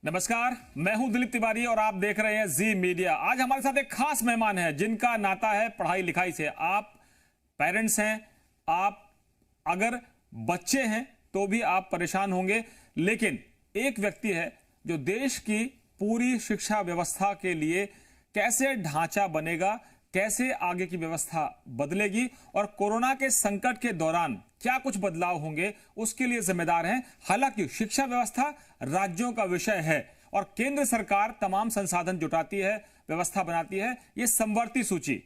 नमस्कार, मैं हूं दिलीप तिवारी और आप देख रहे हैं जी मीडिया। आज हमारे साथ एक खास मेहमान है जिनका नाता है पढ़ाई लिखाई से। आप पेरेंट्स हैं, आप अगर बच्चे हैं तो भी आप परेशान होंगे, लेकिन एक व्यक्ति है जो देश की पूरी शिक्षा व्यवस्था के लिए कैसे ढांचा बनेगा, कैसे आगे की व्यवस्था बदलेगी और कोरोना के संकट के दौरान क्या कुछ बदलाव होंगे उसके लिए जिम्मेदार हैं। हालांकि शिक्षा व्यवस्था राज्यों का विषय है और केंद्र सरकार तमाम संसाधन जुटाती है, व्यवस्था बनाती है। यह समवर्ती सूची,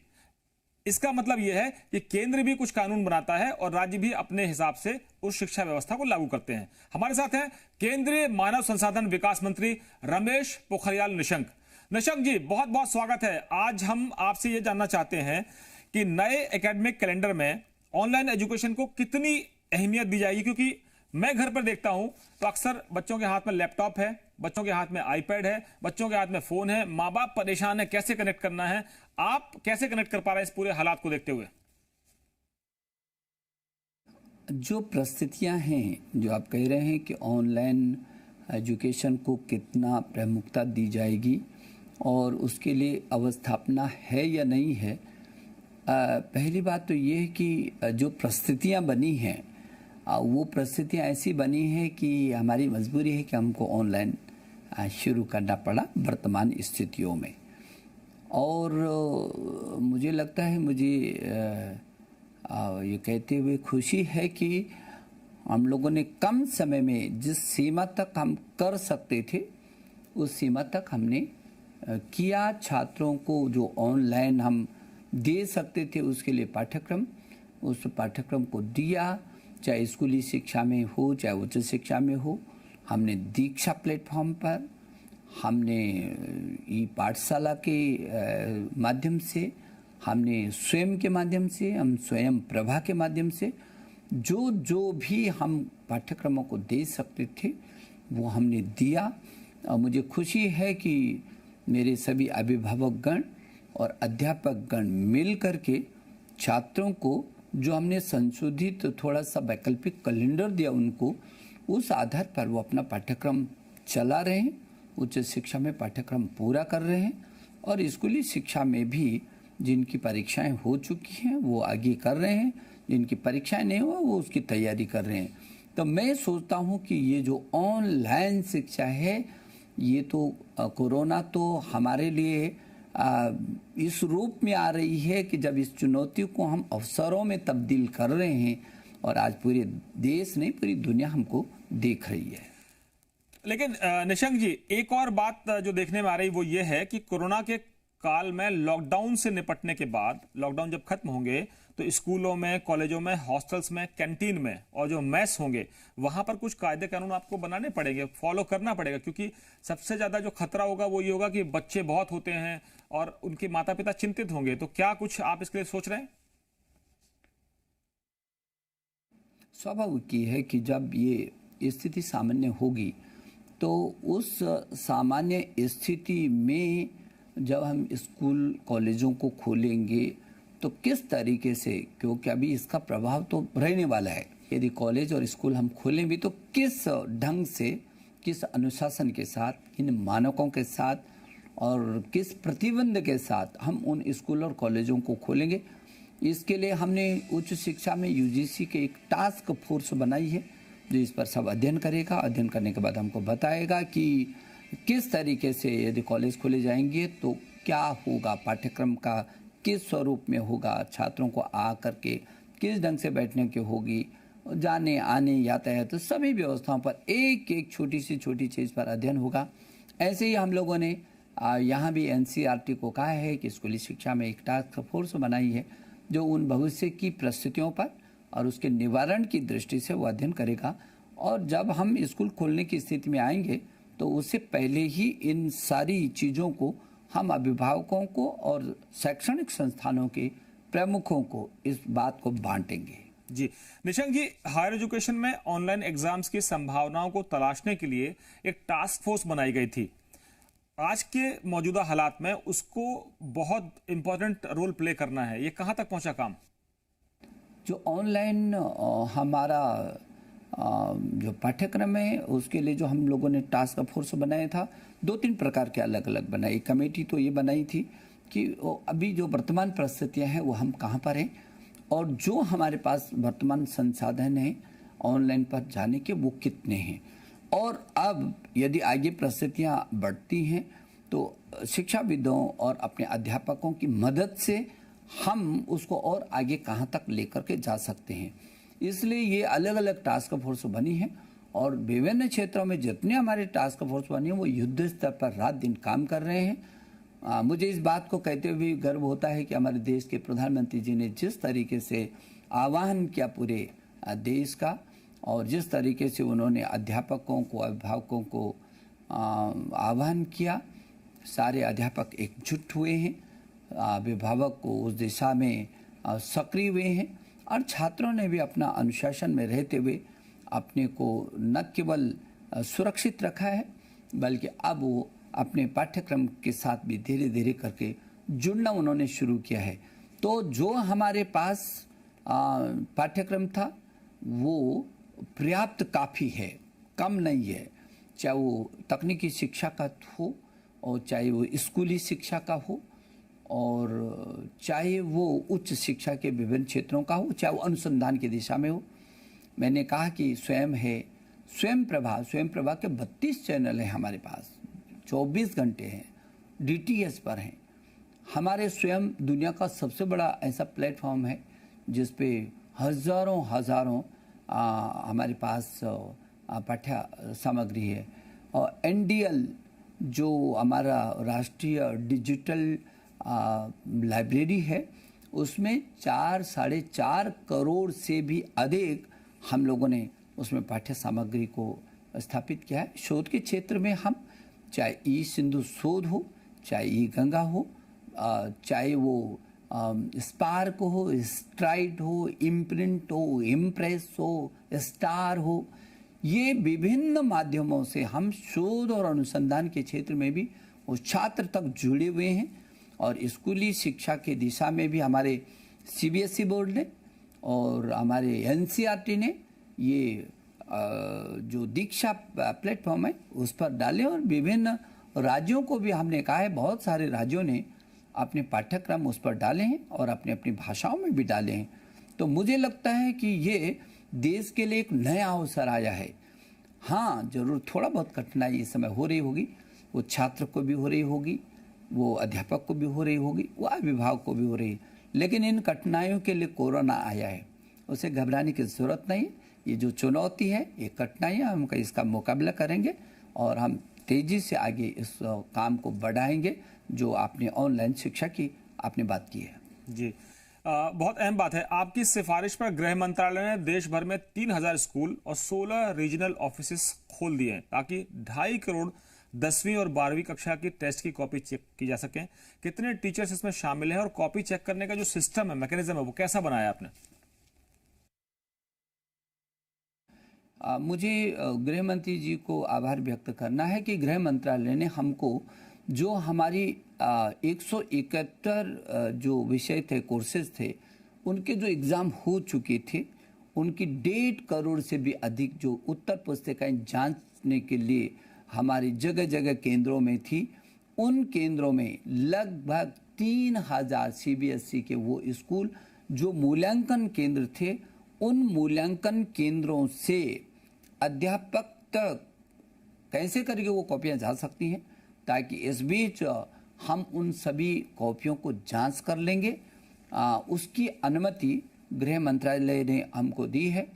इसका मतलब यह है कि केंद्र भी कुछ कानून बनाता है और राज्य भी अपने हिसाब से उस शिक्षा व्यवस्था को लागू करते हैं। हमारे साथ हैं केंद्रीय मानव संसाधन विकास मंत्री रमेश पोखरियाल निशंक। निशंक जी, बहुत बहुत स्वागत है। आज हम आपसे यह जानना चाहते हैं कि नए एकेडमिक कैलेंडर में ऑनलाइन एजुकेशन को कितनी अहमियत दी जाएगी, क्योंकि मैं घर पर देखता हूं तो अक्सर बच्चों के हाथ में लैपटॉप है, बच्चों के हाथ में आईपैड है, बच्चों के हाथ में फोन है, माँ बाप परेशान है कैसे कनेक्ट करना है। आप कैसे कनेक्ट कर पा रहे हैं इस पूरे हालात को देखते हुए? जो परिस्थितियां हैं, जो आप कह रहे हैं कि ऑनलाइन एजुकेशन को कितना प्रमुखता दी जाएगी और उसके लिए अवस्थापना है या नहीं है, पहली बात तो ये है कि जो परिस्थितियां बनी हैं वो परिस्थितियां ऐसी बनी हैं कि हमारी मजबूरी है कि हमको ऑनलाइन शुरू करना पड़ा वर्तमान स्थितियों में। और मुझे लगता है, मुझे ये कहते हुए खुशी है कि हम लोगों ने कम समय में जिस सीमा तक हम कर सकते थे उस सीमा तक हमने किया। छात्रों को जो ऑनलाइन हम दे सकते थे उसके लिए पाठ्यक्रम, उस पाठ्यक्रम को दिया, चाहे स्कूली शिक्षा में हो चाहे उच्च शिक्षा में हो। हमने दीक्षा प्लेटफॉर्म पर, हमने ई पाठशाला के माध्यम से, हमने स्वयं के माध्यम से, हम स्वयं प्रभा के माध्यम से जो भी हम पाठ्यक्रमों को दे सकते थे वो हमने दिया। और मुझे खुशी है कि मेरे सभी अभिभावकगण और अध्यापकगण मिल करके छात्रों को जो हमने संशोधित थोड़ा सा वैकल्पिक कैलेंडर दिया उनको, उस आधार पर वो अपना पाठ्यक्रम चला रहे हैं, उच्च शिक्षा में पाठ्यक्रम पूरा कर रहे हैं और स्कूली शिक्षा में भी जिनकी परीक्षाएं हो चुकी हैं वो आगे कर रहे हैं, जिनकी परीक्षाएं नहीं हुआ वो उसकी तैयारी कर रहे हैं। तो मैं सोचता हूँ कि ये जो ऑनलाइन शिक्षा है, ये तो कोरोना तो हमारे लिए इस रूप में आ रही है कि जब इस चुनौती को हम अवसरों में तब्दील कर रहे हैं और आज पूरे देश नहीं पूरी दुनिया हमको देख रही है। लेकिन निशंक जी, एक और बात जो देखने में आ रही वो ये है कि कोरोना के काल में लॉकडाउन से निपटने के बाद, लॉकडाउन जब खत्म होंगे तो स्कूलों में, कॉलेजों में, हॉस्टल्स में, कैंटीन में और जो मेस होंगे वहां पर कुछ कायदे कानून आपको बनाने पड़ेंगे, फॉलो करना पड़ेगा, क्योंकि सबसे ज्यादा जो खतरा होगा वो ये होगा कि बच्चे बहुत होते हैं और उनके माता पिता चिंतित होंगे। तो क्या कुछ आप इसके लिए सोच रहे हैं? स्वाभाविक है कि जब ये स्थिति सामान्य होगी तो उस सामान्य स्थिति में जब हम स्कूल कॉलेजों को खोलेंगे तो किस तरीके से, क्योंकि अभी इसका प्रभाव तो रहने वाला है। यदि कॉलेज और स्कूल हम खोलें भी तो किस ढंग से, किस अनुशासन के साथ, किन मानकों के साथ और किस प्रतिबंध के साथ हम उन स्कूल और कॉलेजों को खोलेंगे। इसके लिए हमने उच्च शिक्षा में यूजीसी के एक टास्क फोर्स बनाई है जो इस पर सब अध्ययन करेगा। अध्ययन करने के बाद हमको बताएगा कि किस तरीके से यदि कॉलेज खोले जाएंगे तो क्या होगा, पाठ्यक्रम का किस स्वरूप में होगा, छात्रों को आ करके किस ढंग से बैठने की होगी, जाने आने यातायात तो सभी व्यवस्थाओं पर एक एक छोटी चीज़ पर अध्ययन होगा। ऐसे ही हम लोगों ने यहाँ भी एनसीईआरटी को कहा है कि स्कूली शिक्षा में एक टास्क फोर्स बनाई है जो उन भविष्य की परिस्थितियों पर और उसके निवारण की दृष्टि से वो अध्ययन करेगा। और जब हम स्कूल खोलने की स्थिति में आएंगे तो उससे पहले ही इन सारी चीज़ों को हम अभिभावकों को और शैक्षणिक संस्थानों के प्रमुखों को इस बात को बांटेंगे। जी निशंक जी, हायर एजुकेशन में ऑनलाइन एग्जाम्स की संभावनाओं को तलाशने के लिए एक टास्क फोर्स बनाई गई थी। आज के मौजूदा हालात में उसको बहुत इंपॉर्टेंट रोल प्ले करना है, ये कहां तक पहुंचा काम? जो ऑनलाइन हमारा जो पाठ्यक्रम है उसके लिए जो हम लोगों ने टास्क फोर्स बनाया था, 2-3 प्रकार के अलग अलग बनाई। कमेटी तो ये बनाई थी कि अभी जो वर्तमान परिस्थितियाँ हैं वो हम कहाँ पर हैं और जो हमारे पास वर्तमान संसाधन हैं ऑनलाइन पर जाने के वो कितने हैं, और अब यदि आगे परिस्थितियाँ बढ़ती हैं तो शिक्षाविदों और अपने अध्यापकों की मदद से हम उसको और आगे कहाँ तक लेकर के जा सकते हैं। इसलिए ये अलग अलग टास्क फोर्स बनी है और विभिन्न क्षेत्रों में जितने हमारे टास्क फोर्स बनी है वो युद्ध स्तर पर रात दिन काम कर रहे हैं। मुझे इस बात को कहते हुए गर्व होता है कि हमारे देश के प्रधानमंत्री जी ने जिस तरीके से आह्वान किया पूरे देश का, और जिस तरीके से उन्होंने अध्यापकों को, अभिभावकों को आह्वान किया, सारे अध्यापक एकजुट हुए हैं, अभिभावक को उस दिशा में सक्रिय हुए हैं और छात्रों ने भी अपना अनुशासन में रहते हुए अपने को न केवल सुरक्षित रखा है बल्कि अब वो अपने पाठ्यक्रम के साथ भी धीरे धीरे करके जुड़ना उन्होंने शुरू किया है। तो जो हमारे पास पाठ्यक्रम था वो पर्याप्त काफ़ी है, कम नहीं है, चाहे वो तकनीकी शिक्षा का हो और चाहे वो स्कूली शिक्षा का हो और चाहे वो उच्च शिक्षा के विभिन्न क्षेत्रों का हो, चाहे वो अनुसंधान की दिशा में हो। मैंने कहा कि स्वयं प्रभा के 32 चैनल हैं हमारे पास, 24 घंटे हैं, DTH पर हैं। हमारे स्वयं दुनिया का सबसे बड़ा ऐसा प्लेटफॉर्म है जिस पे हज़ारों हमारे पास पाठ्य सामग्री है। और NDL जो हमारा राष्ट्रीय डिजिटल लाइब्रेरी है उसमें 4-4.5 करोड़ से भी अधिक हम लोगों ने उसमें पाठ्य सामग्री को स्थापित किया है। शोध के क्षेत्र में हम चाहे ई-सिंधु शोध हो, चाहे ई-गंगा हो, चाहे वो स्पार्क हो, स्ट्राइड हो, इम्प्रिंट हो, इम्प्रेस हो, स्टार हो, ये विभिन्न माध्यमों से हम शोध और अनुसंधान के क्षेत्र में भी उस छात्र तक जुड़े हुए हैं। और स्कूली शिक्षा की दिशा में भी हमारे CBSE बोर्ड ने और हमारे NCERT ने ये जो दीक्षा प्लेटफॉर्म है उस पर डाले और विभिन्न राज्यों को भी हमने कहा है, बहुत सारे राज्यों ने अपने पाठ्यक्रम उस पर डाले हैं और अपनी अपनी भाषाओं में भी डाले हैं। तो मुझे लगता है कि ये देश के लिए एक नया अवसर आया है। हाँ, जरूर थोड़ा बहुत कठिनाई इस समय हो रही होगी, वो छात्र को भी हो रही होगी, वो अध्यापक को भी हो रही होगी, वो अभिभावक को भी हो रही है, लेकिन इन कठिनाइयों के लिए कोरोना आया है, उसे घबराने की ज़रूरत नहीं। ये जो चुनौती है, ये कठिनाई है, हम इसका मुकाबला करेंगे और हम तेज़ी से आगे इस काम को बढ़ाएंगे जो आपने ऑनलाइन शिक्षा की आपने बात की है। जी, बहुत अहम बात है। आपकी सिफारिश पर गृह मंत्रालय ने देश भर में 3000 स्कूल और 16 रीजनल ऑफिसेस खोल दिए हैं ताकि 2.5 करोड़ 10वीं और 12वीं कक्षा की टेस्ट की कॉपी चेक की जा सके। कितने टीचर्स इसमें शामिल हैं और कॉपी चेक करने का जो सिस्टम है, मैकेनिज्म है, वो कैसा बनाया आपने? मुझे गृह मंत्री जी को आभार व्यक्त करना है कि गृह मंत्रालय ने हमको जो हमारी 171 जो विषय थे, कोर्सेज थे, उनके जो एग्ज़ाम हो चुके थे, उनकी 1.5 करोड़ से भी अधिक जो उत्तर पुस्तिकाएं जांचने के लिए हमारी जगह जगह केंद्रों में थी, उन केंद्रों में लगभग 3000 CBSE के वो स्कूल जो मूल्यांकन केंद्र थे, उन मूल्यांकन केंद्रों से अध्यापक तक कैसे करके वो कॉपियाँ जा सकती हैं, ताकि इस बीच हम उन सभी कॉपियों को जांच कर लेंगे। उसकी अनुमति गृह मंत्रालय ने हमको दी है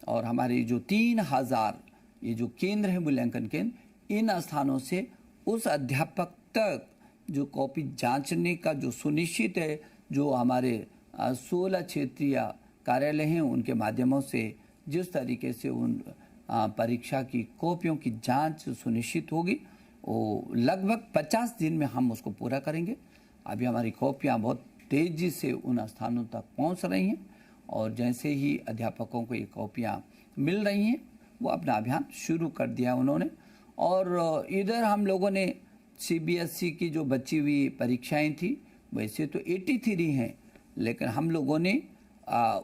और हमारे जो 3000 ये जो केंद्र है, मूल्यांकन केंद्र, इन स्थानों से उस अध्यापक तक जो कॉपी जांचने का जो सुनिश्चित है, जो हमारे 16 क्षेत्रीय कार्यालय हैं, उनके माध्यमों से जिस तरीके से उन परीक्षा की कॉपियों की जांच सुनिश्चित होगी, वो लगभग 50 दिन में हम उसको पूरा करेंगे। अभी हमारी कॉपियाँ बहुत तेज़ी से उन स्थानों तक पहुंच रही हैं और जैसे ही अध्यापकों को ये कॉपियाँ मिल रही हैं, वो अपना अभियान शुरू कर दिया उन्होंने। और इधर हम लोगों ने CBSE की जो बची हुई परीक्षाएं थी, वैसे तो 83 हैं, लेकिन हम लोगों ने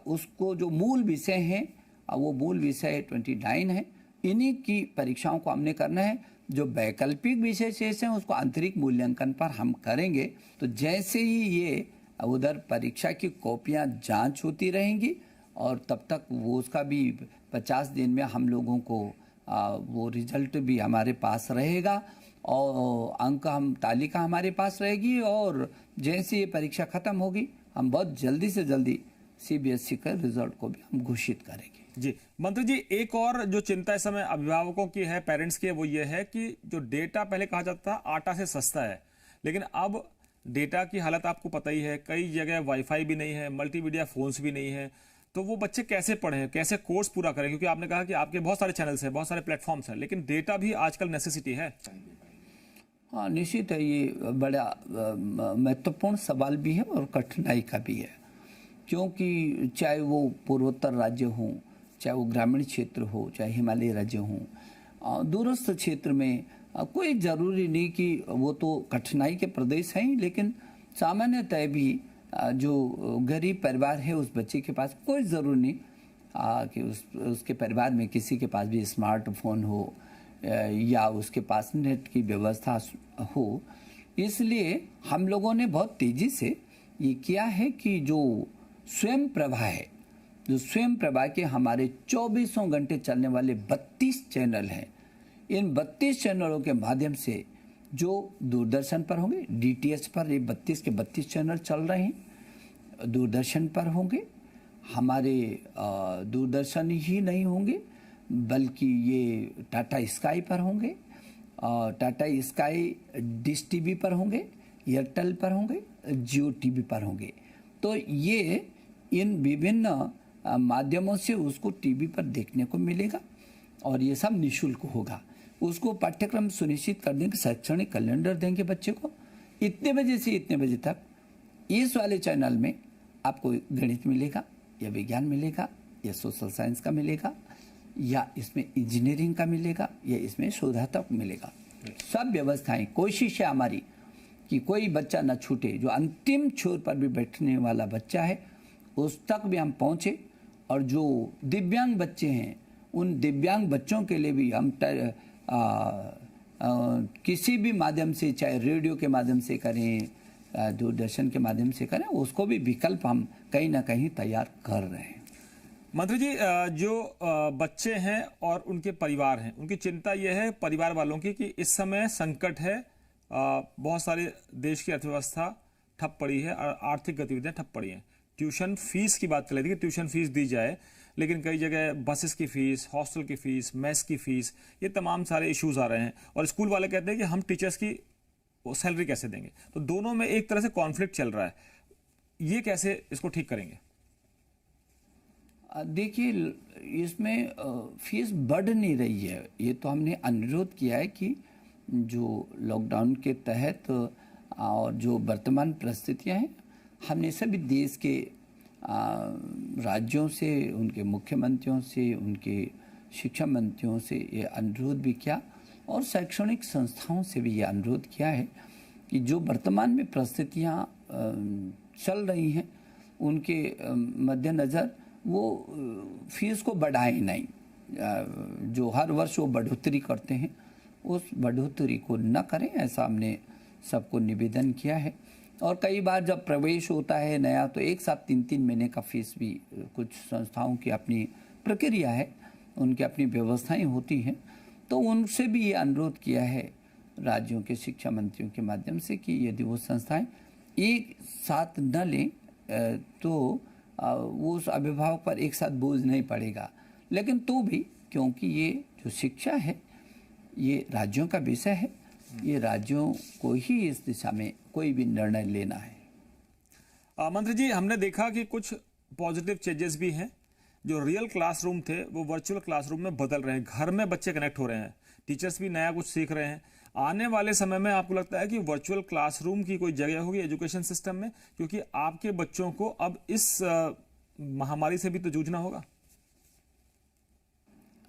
उसको जो मूल विषय हैं वो मूल विषय 29 है, इन्हीं की परीक्षाओं को हमने करना है। जो वैकल्पिक विषय शेष हैं उसको आंतरिक मूल्यांकन पर हम करेंगे। तो जैसे ही ये उधर परीक्षा की कॉपियां जांच होती रहेंगी और तब तक वो उसका भी 50 दिन में हम लोगों को वो रिजल्ट भी हमारे पास रहेगा और अंक हम तालिका हमारे पास रहेगी। और जैसे ये परीक्षा खत्म होगी हम बहुत जल्दी से जल्दी सीबीएसई का रिजल्ट को भी हम घोषित करेंगे। जी मंत्री जी, एक और जो चिंता इस समय अभिभावकों की है, पेरेंट्स की है, वो ये है कि जो डेटा पहले कहा जाता था आटा से सस्ता है, लेकिन अब डेटा की हालत आपको पता ही है, कई जगह वाईफाई भी नहीं है, मल्टीमीडिया फोन्स भी नहीं है, तो वो बच्चे कैसे पढ़ें, कैसे कोर्स पूरा करें? क्योंकि आपने कहा कि आपके बहुत सारे चैनल्स हैं, बहुत सारे प्लेटफॉर्म्स हैं, लेकिन डेटा भी आजकल नेसेसिटी है। हाँ, निश्चित है, ये बड़ा महत्वपूर्ण सवाल भी है और कठिनाई का भी है, क्योंकि चाहे वो पूर्वोत्तर राज्य हों, चाहे वो ग्रामीण क्षेत्र हो, चाहे हिमालय राज्य हों, दूरस्थ क्षेत्र में कोई ज़रूरी नहीं कि वो तो कठिनाई के प्रदेश हैं, लेकिन सामान्यतः भी जो गरीब परिवार है उस बच्चे के पास कोई ज़रूरी नहीं कि उसके परिवार में किसी के पास भी स्मार्टफोन हो या उसके पास नेट की व्यवस्था हो। इसलिए हम लोगों ने बहुत तेज़ी से ये किया है कि जो स्वयं प्रभा है, जो स्वयं प्रभा के हमारे 24 घंटे चलने वाले 32 चैनल हैं, इन 32 चैनलों के माध्यम से जो दूरदर्शन पर होंगे, डीटीएच पर ये 32 के 32 चैनल चल रहे हैं, दूरदर्शन पर होंगे, हमारे दूरदर्शन ही नहीं होंगे बल्कि ये टाटा स्काई पर होंगे, टाटा स्काई डिश टीवी पर होंगे, एयरटेल पर होंगे, जियो टीवी पर होंगे। तो ये इन विभिन्न माध्यमों से उसको टीवी पर देखने को मिलेगा और ये सब निःशुल्क होगा। उसको पाठ्यक्रम सुनिश्चित कर देंगे, शैक्षणिक कैलेंडर देंगे बच्चे को, इतने बजे से इतने बजे तक इस वाले चैनल में आपको गणित मिलेगा या विज्ञान मिलेगा या सोशल साइंस का मिलेगा या इसमें इंजीनियरिंग का मिलेगा या इसमें शोधात्मक मिलेगा। सब व्यवस्थाएं, कोशिश है हमारी कि कोई बच्चा न छूटे, जो अंतिम छोर पर भी बैठने वाला बच्चा है उस तक भी हम पहुँचे। और जो दिव्यांग बच्चे हैं उन दिव्यांग बच्चों के लिए भी हम किसी भी माध्यम से, चाहे रेडियो के माध्यम से करें, दूरदर्शन के माध्यम से करें, उसको भी विकल्प हम कहीं ना कहीं तैयार कर रहे हैं। मंत्री जी, जो बच्चे हैं और उनके परिवार हैं, उनकी चिंता यह है परिवार वालों की कि इस समय संकट है, बहुत सारे देश की अर्थव्यवस्था ठप पड़ी है, आर्थिक गतिविधियां ठप पड़ी हैं। ट्यूशन फीस की बात कर रही थी कि ट्यूशन फीस दी जाए, लेकिन कई जगह बसेस की फीस, हॉस्टल की फीस, मेस की फीस, ये तमाम सारे इश्यूज आ रहे हैं और स्कूल वाले कहते हैं कि हम टीचर्स की सैलरी कैसे देंगे। तो दोनों में एक तरह से कॉन्फ्लिक्ट चल रहा है, ये कैसे इसको ठीक करेंगे? देखिए, इसमें फीस बढ़ नहीं रही है। ये तो हमने अनुरोध किया है कि जो लॉकडाउन के तहत और जो वर्तमान परिस्थितियां हैं, हमने सभी देश के राज्यों से, उनके मुख्यमंत्रियों से, उनके शिक्षा मंत्रियों से ये अनुरोध भी किया और शैक्षणिक संस्थाओं से भी ये अनुरोध किया है कि जो वर्तमान में परिस्थितियां चल रही हैं उनके मद्देनज़र वो फीस को बढ़ाएं नहीं। जो हर वर्ष वो बढ़ोतरी करते हैं उस बढ़ोतरी को न करें, ऐसा हमने सबको निवेदन किया है। और कई बार जब प्रवेश होता है नया तो एक साथ 3-3 महीने का फीस भी, कुछ संस्थाओं की अपनी प्रक्रिया है, उनकी अपनी व्यवस्थाएं होती हैं, तो उनसे भी ये अनुरोध किया है राज्यों के शिक्षा मंत्रियों के माध्यम से कि यदि वो संस्थाएं एक साथ न लें तो वो उस अभिभावक पर एक साथ बोझ नहीं पड़ेगा। लेकिन तो भी, क्योंकि ये जो शिक्षा है ये राज्यों का विषय है, ये राज्यों को ही इस दिशा में कोई भी निर्णय लेना है। मंत्री जी, हमने देखा कि कुछ पॉजिटिव चेंजेस भी हैं। जो रियल क्लासरूम थे वो वर्चुअल क्लासरूम में बदल रहे हैं, घर में बच्चे कनेक्ट हो रहे हैं, टीचर्स भी नया कुछ सीख रहे हैं। आने वाले समय में आपको लगता है कि वर्चुअल क्लासरूम की कोई जगह होगी एजुकेशन सिस्टम में, क्योंकि आपके बच्चों को अब इस महामारी से भी तो जूझना होगा?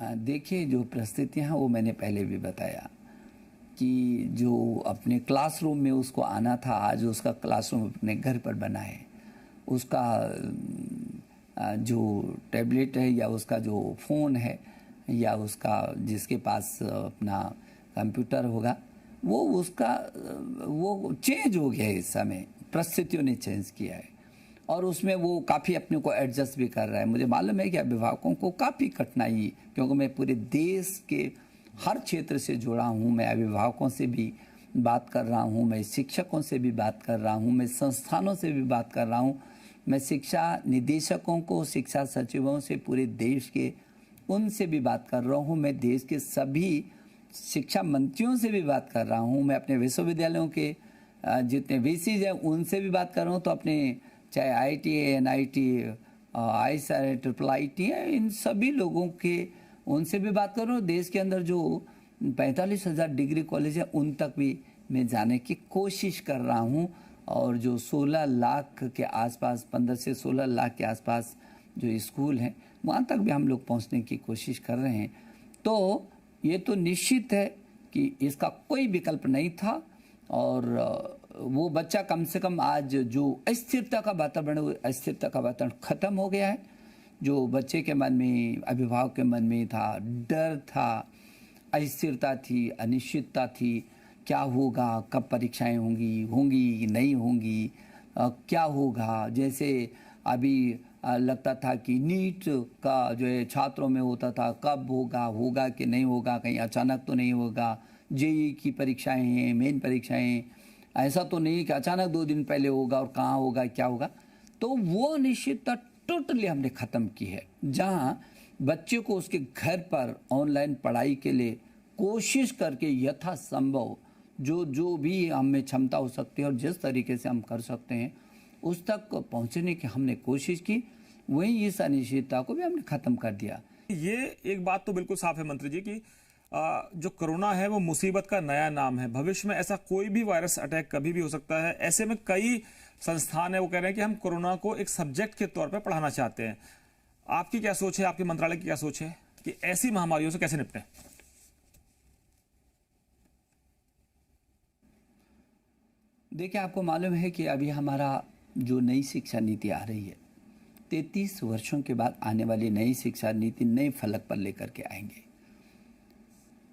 देखिए, जो परिस्थितियां हैं वो मैंने पहले भी बताया कि जो अपने क्लासरूम में उसको आना था, आज उसका क्लासरूम अपने घर पर बना है, उसका जो टैबलेट है या उसका जो फ़ोन है या उसका जिसके पास अपना कंप्यूटर होगा, वो उसका वो चेंज हो गया है। इस समय परिस्थितियों ने चेंज किया है और उसमें वो काफ़ी अपने को एडजस्ट भी कर रहा है। मुझे मालूम है कि अभिभावकों को काफ़ी कठिनाई, क्योंकि मैं पूरे देश के हर क्षेत्र से जुड़ा हूँ, मैं अभिभावकों से भी बात कर रहा हूँ, मैं शिक्षकों से भी बात कर रहा हूँ, मैं संस्थानों से भी बात कर रहा हूँ, मैं शिक्षा निदेशकों को, शिक्षा सचिवों से, पूरे देश के उनसे भी बात कर रहा हूँ, मैं देश के सभी शिक्षा मंत्रियों से भी बात कर रहा हूँ, मैं अपने विश्वविद्यालयों के जितने वीसीज हैं उनसे भी बात कर रहा हूँ, तो अपने चाहे IT, NIT, ISR, triple IT है, इन सभी लोगों के उनसे भी बात कर रहा हूँ। देश के अंदर जो 45,000 डिग्री कॉलेज है उन तक भी मैं जाने की कोशिश कर रहा हूँ और जो 16 लाख के आसपास, 15 से 16 लाख के आसपास जो स्कूल हैं वहाँ तक भी हम लोग पहुँचने की कोशिश कर रहे हैं। तो ये तो निश्चित है कि इसका कोई विकल्प नहीं था और वो बच्चा कम से कम आज जो अस्थिरता का वातावरण, अस्थिरता का वातावरण खत्म हो गया है। जो बच्चे के मन में, अभिभावक के मन में था, डर था, अस्थिरता थी, अनिश्चितता थी, क्या होगा, कब परीक्षाएं होंगी नहीं होंगी, क्या होगा। जैसे अभी लगता था कि नीट का जो है छात्रों में होता था, कब होगा कि नहीं होगा, कहीं अचानक तो नहीं होगा। जेईई की परीक्षाएं हैं, मेन परीक्षाएं, ऐसा तो नहीं कि अचानक 2 दिन पहले होगा और कहाँ होगा, क्या होगा। तो वो अनिश्चितता टोटली हमने ख़त्म की है। जहाँ बच्चे को उसके घर पर ऑनलाइन पढ़ाई के लिए कोशिश करके यथासंभव जो भी हमें क्षमता हो सकती है और जिस तरीके से हम कर सकते हैं उस तक पहुंचने की हमने कोशिश की, वहीं इस अनिश्चितता को भी हमने ख़त्म कर दिया। ये एक बात तो बिल्कुल साफ है मंत्री जी कि जो कोरोना है वो मुसीबत का नया नाम है। भविष्य में ऐसा कोई भी वायरस अटैक कभी भी हो सकता है। ऐसे में कई संस्थान है वो कह रहे हैं कि हम कोरोना को एक सब्जेक्ट के तौर पर पढ़ाना चाहते हैं। आपकी क्या सोच है, आपके मंत्रालय की क्या सोच है कि ऐसी महामारियों से कैसे निपटें? देखिए, आपको मालूम है कि अभी हमारा जो नई शिक्षा नीति आ रही है, 33 वर्षों के बाद आने वाली नई शिक्षा नीति नए फलक पर लेकर के आएंगे।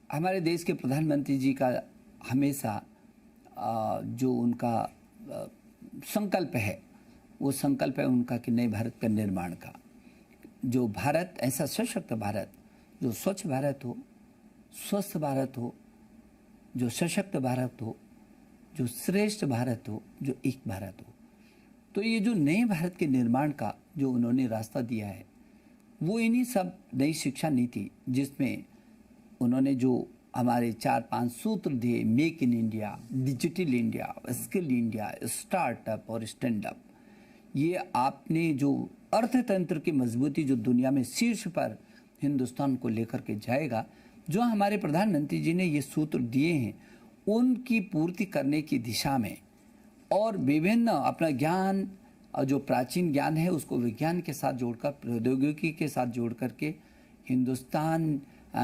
हमारे देश के प्रधानमंत्री जी का हमेशा जो उनका संकल्प है, वो संकल्प है उनका कि नए भारत का निर्माण का। जो भारत, ऐसा सशक्त भारत, जो स्वच्छ भारत हो, स्वस्थ भारत हो, जो सशक्त भारत हो, जो श्रेष्ठ भारत हो, जो एक भारत हो। तो ये जो नए भारत के निर्माण का जो उन्होंने रास्ता दिया है, वो इन्हीं सब नई शिक्षा नीति, जिसमें उन्होंने जो हमारे 4-5 सूत्र दिए, make in India, digital India, skill India, startup और स्टैंड अप, ये आपने जो अर्थतंत्र की मजबूती जो दुनिया में शीर्ष पर हिंदुस्तान को लेकर के जाएगा, जो हमारे प्रधानमंत्री जी ने ये सूत्र दिए हैं, उनकी पूर्ति करने की दिशा में और विभिन्न अपना ज्ञान, जो प्राचीन ज्ञान है उसको विज्ञान के साथ जोड़कर, प्रौद्योगिकी के साथ जोड़ करके हिंदुस्तान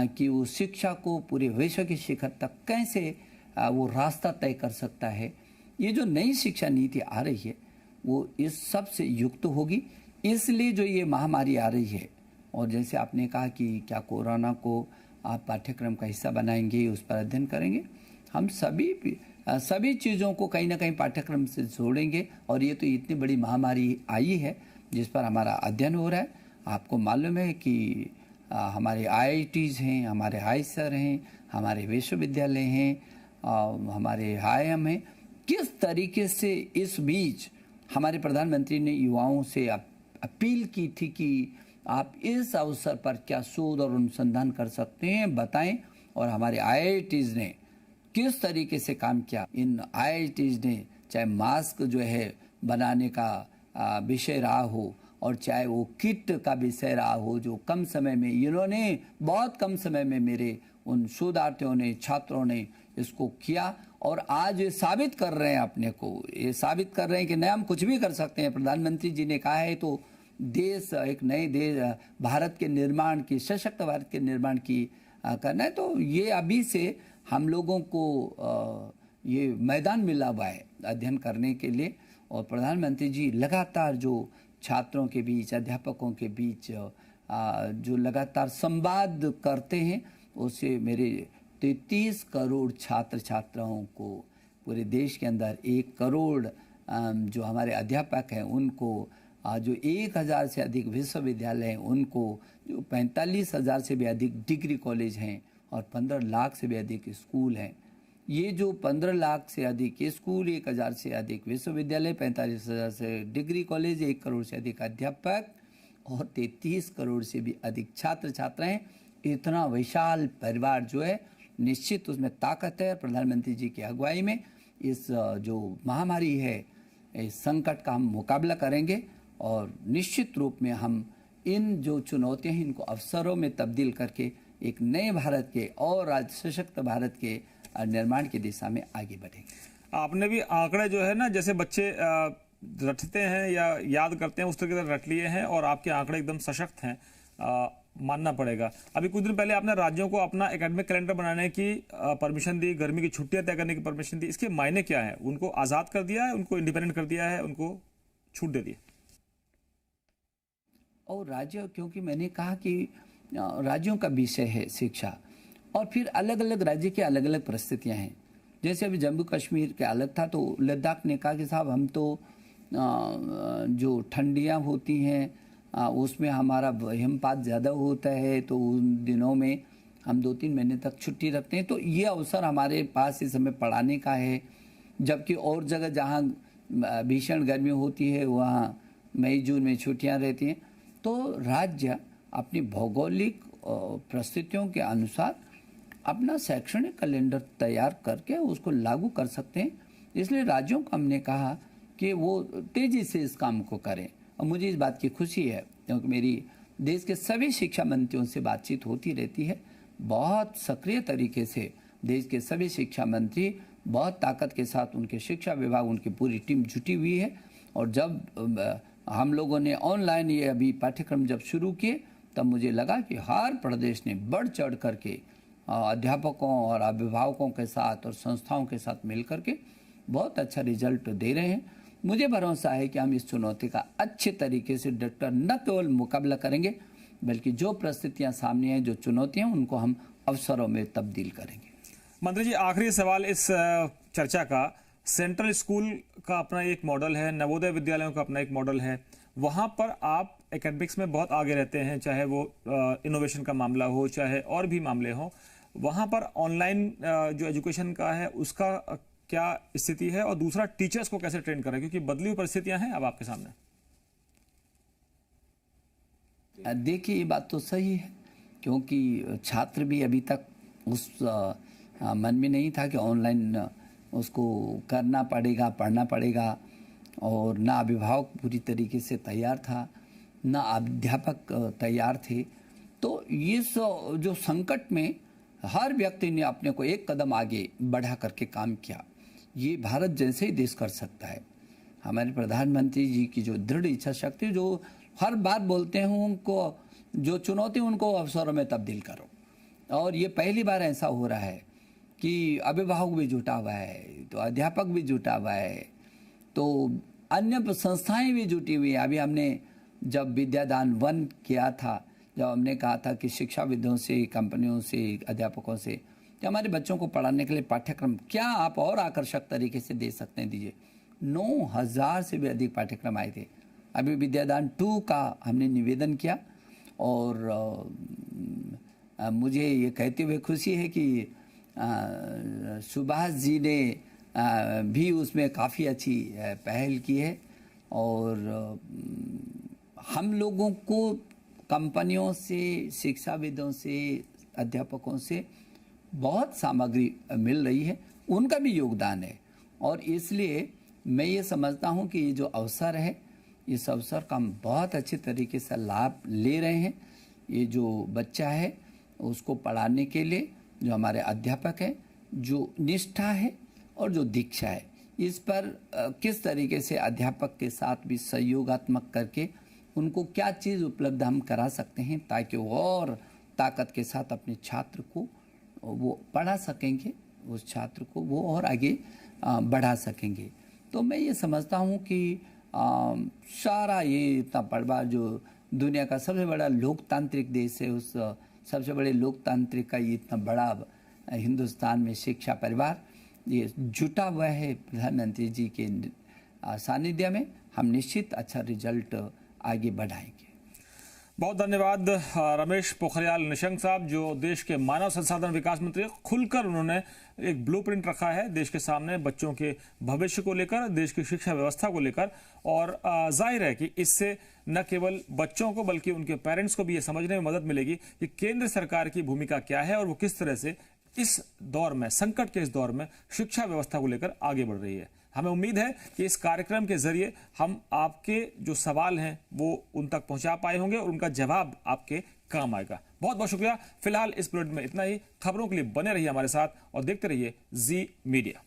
की वो शिक्षा को पूरे विश्व के शिखर तक कैसे वो रास्ता तय कर सकता है, ये जो नई शिक्षा नीति आ रही है वो इस सब से युक्त होगी। इसलिए जो ये महामारी आ रही है, और जैसे आपने कहा कि क्या कोरोना को आप पाठ्यक्रम का हिस्सा बनाएंगे, उस पर अध्ययन करेंगे, हम सभी चीज़ों को कहीं ना कहीं पाठ्यक्रम से जोड़ेंगे। और ये तो इतनी बड़ी महामारी आई है जिस पर हमारा अध्ययन हो रहा है। आपको मालूम है कि हमारे आईआईटीज़ हैं, हमारे आईएसआर हैं, हमारे विश्वविद्यालय हैं, हमारे आईआईएम हैं। किस तरीके से इस बीच हमारे प्रधानमंत्री ने युवाओं से अपील की थी कि आप इस अवसर पर क्या शोध और अनुसंधान कर सकते हैं, बताएं। और हमारे आईआईटीज़ ने किस तरीके से काम किया। इन आईआईटीज़ ने चाहे मास्क जो है बनाने का विषय रहा हो, और चाहे वो किट का विषय रहा हो, जो कम समय में इन्होंने, बहुत कम समय में मेरे उन शोधार्थियों ने, छात्रों ने इसको किया। और आज ये साबित कर रहे हैं अपने को, ये साबित कर रहे हैं कि नहीं, हम कुछ भी कर सकते हैं। प्रधानमंत्री जी ने कहा है तो देश, एक नए देश, भारत के निर्माण की, सशक्त भारत के निर्माण की करना है। तो ये अभी से हम लोगों को ये मैदान मिला हुआ है अध्ययन करने के लिए। और प्रधानमंत्री जी लगातार जो छात्रों के बीच, अध्यापकों के बीच जो लगातार संवाद करते हैं, उससे मेरे 33 करोड़ छात्र छात्राओं को पूरे देश के अंदर 1 करोड़ जो हमारे अध्यापक हैं उनको, जो 1000 से अधिक विश्वविद्यालय हैं उनको, जो 45,000 से भी अधिक डिग्री कॉलेज हैं और 15 लाख से भी अधिक स्कूल हैं। ये जो 15 लाख से अधिक स्कूल, 1000 से अधिक विश्वविद्यालय, 45,000 से डिग्री कॉलेज, 1 करोड़ से अधिक अध्यापक और 33 करोड़ से भी अधिक छात्र छात्राएं, इतना विशाल परिवार जो है, निश्चित उसमें ताकत है। प्रधानमंत्री जी की अगुवाई में इस जो महामारी है, इस संकट का हम मुकाबला करेंगे और निश्चित रूप में हम इन जो चुनौतियां हैं इनको अवसरों में तब्दील करके एक नए भारत के और आज सशक्त भारत के निर्माण की दिशा में आगे बढ़ेंगे। आपने भी आंकड़े जो है ना, जैसे बच्चे रटते हैं या याद करते हैं उस तरीके से रट लिए हैं और आपके आंकड़े एकदम सशक्त हैं, मानना पड़ेगा। अभी कुछ दिन पहले आपने राज्यों को अपना एकेडमिक कैलेंडर बनाने की परमिशन दी, गर्मी की छुट्टियां तय करने की परमिशन दी। इसके मायने क्या है? उनको आजाद कर दिया है, उनको इंडिपेंडेंट कर दिया है, उनको छूट दे दी? और राज्य, क्योंकि मैंने कहा कि राज्यों का विषय है शिक्षा और फिर अलग अलग राज्य की अलग अलग परिस्थितियां हैं। जैसे अभी जम्मू कश्मीर के अलग था, तो लद्दाख ने कहा कि साहब हम तो जो ठंडियां होती हैं उसमें हमारा हिमपात ज़्यादा होता है, तो उन दिनों में हम 2-3 महीने तक छुट्टी रखते हैं, तो ये अवसर हमारे पास इस समय पढ़ाने का है। जबकि और जगह जहाँ भीषण गर्मी होती है वहाँ मई जून में छुट्टियाँ रहती हैं। तो राज्य अपनी भौगोलिक परिस्थितियों के अनुसार अपना शैक्षणिक कैलेंडर तैयार करके उसको लागू कर सकते हैं। इसलिए राज्यों को हमने कहा कि वो तेज़ी से इस काम को करें। और मुझे इस बात की खुशी है क्योंकि मेरी देश के सभी शिक्षा मंत्रियों से बातचीत होती रहती है। बहुत सक्रिय तरीके से देश के सभी शिक्षा मंत्री बहुत ताकत के साथ, उनके शिक्षा विभाग, उनकी पूरी टीम जुटी हुई है। और जब हम लोगों ने ऑनलाइन ये अभी पाठ्यक्रम जब शुरू किए, तब मुझे लगा कि हर प्रदेश ने बढ़ चढ़ करके अध्यापकों और अभिभावकों के साथ और संस्थाओं के साथ मिलकर के बहुत अच्छा रिजल्ट दे रहे हैं। मुझे भरोसा है कि हम इस चुनौती का अच्छे तरीके से डटकर न केवल मुकाबला करेंगे, बल्कि जो परिस्थितियां सामने हैं, जो चुनौतियां, उनको हम अवसरों में तब्दील करेंगे। मंत्री जी, आखिरी सवाल इस चर्चा का। सेंट्रल स्कूल का अपना एक मॉडल है, नवोदय विद्यालयों का अपना एक मॉडल है। वहां पर आप एकेडमिक्स में बहुत आगे रहते हैं, चाहे वो इनोवेशन का मामला हो, चाहे और भी मामले हों। वहां पर ऑनलाइन जो एजुकेशन का है उसका क्या स्थिति है, और दूसरा टीचर्स को कैसे ट्रेन करें, क्योंकि बदली हुई परिस्थितियां हैं अब आपके सामने? देखिए, ये बात तो सही है क्योंकि छात्र भी अभी तक उस मन में नहीं था कि ऑनलाइन उसको करना पड़ेगा, पढ़ना पड़ेगा, और ना अभिभावक पूरी तरीके से तैयार था, ना अध्यापक तैयार थे। तो इस जो संकट में हर व्यक्ति ने अपने को एक कदम आगे बढ़ा करके काम किया। ये भारत जैसे ही देश कर सकता है। हमारे प्रधानमंत्री जी की जो दृढ़ इच्छा शक्ति, जो हर बात बोलते हैं, उनको जो चुनौती उनको अवसरों में तब्दील करो। और ये पहली बार ऐसा हो रहा है कि अभिभावक भी जुटा हुआ है, तो अध्यापक भी जुटा हुआ है, तो अन्य संस्थाएं भी जुटी हुई है। अभी हमने जब विद्यादान 1 किया था, जब हमने कहा था कि शिक्षाविदों से, कंपनियों से, अध्यापकों से कि हमारे बच्चों को पढ़ाने के लिए पाठ्यक्रम क्या आप और आकर्षक तरीके से दे सकते हैं, दीजिए। 9,000 से भी अधिक पाठ्यक्रम आए थे। अभी विद्यादान 2 का हमने निवेदन किया और मुझे ये कहते हुए खुशी है कि सुभाष जी ने भी उसमें काफ़ी अच्छी पहल की है। और हम लोगों को कंपनियों से, शिक्षाविदों से, अध्यापकों से बहुत सामग्री मिल रही है, उनका भी योगदान है। और इसलिए मैं ये समझता हूँ कि ये जो अवसर है, इस अवसर का हम बहुत अच्छे तरीके से लाभ ले रहे हैं। ये जो बच्चा है उसको पढ़ाने के लिए जो हमारे अध्यापक हैं, जो निष्ठा है और जो दीक्षा है, इस पर किस तरीके से अध्यापक के साथ भी सहयोगात्मक करके उनको क्या चीज़ उपलब्ध हम करा सकते हैं ताकि वो और ताकत के साथ अपने छात्र को वो पढ़ा सकेंगे, उस छात्र को वो और आगे बढ़ा सकेंगे। तो मैं ये समझता हूँ कि सारा ये इतना बड़ा जो दुनिया का सबसे बड़ा लोकतांत्रिक देश है, उस सबसे बड़े लोकतांत्रिक का ये इतना बड़ा हिंदुस्तान में शिक्षा परिवार ये जुटा हुआ है प्रधानमंत्री जी के सानिध्य में, हम निश्चित अच्छा रिजल्ट आगे बढ़ाएंगे। बहुत धन्यवाद रमेश पोखरियाल निशंक साहब, जो देश के मानव संसाधन विकास मंत्री। खुलकर उन्होंने एक ब्लूप्रिंट रखा है देश के सामने बच्चों के भविष्य को लेकर, देश की शिक्षा व्यवस्था को लेकर, और जाहिर है कि इससे न केवल बच्चों को बल्कि उनके पेरेंट्स को भी ये समझने में मदद मिलेगी कि केंद्र सरकार की भूमिका क्या है और वो किस तरह से इस दौर में, संकट के इस दौर में शिक्षा व्यवस्था को लेकर आगे बढ़ रही है। हमें उम्मीद है कि इस कार्यक्रम के जरिए हम आपके जो सवाल हैं वो उन तक पहुंचा पाए होंगे और उनका जवाब आपके काम आएगा। बहुत बहुत शुक्रिया। फिलहाल इस बुलेटिन में इतना ही। खबरों के लिए बने रहिए हमारे साथ और देखते रहिए जी मीडिया।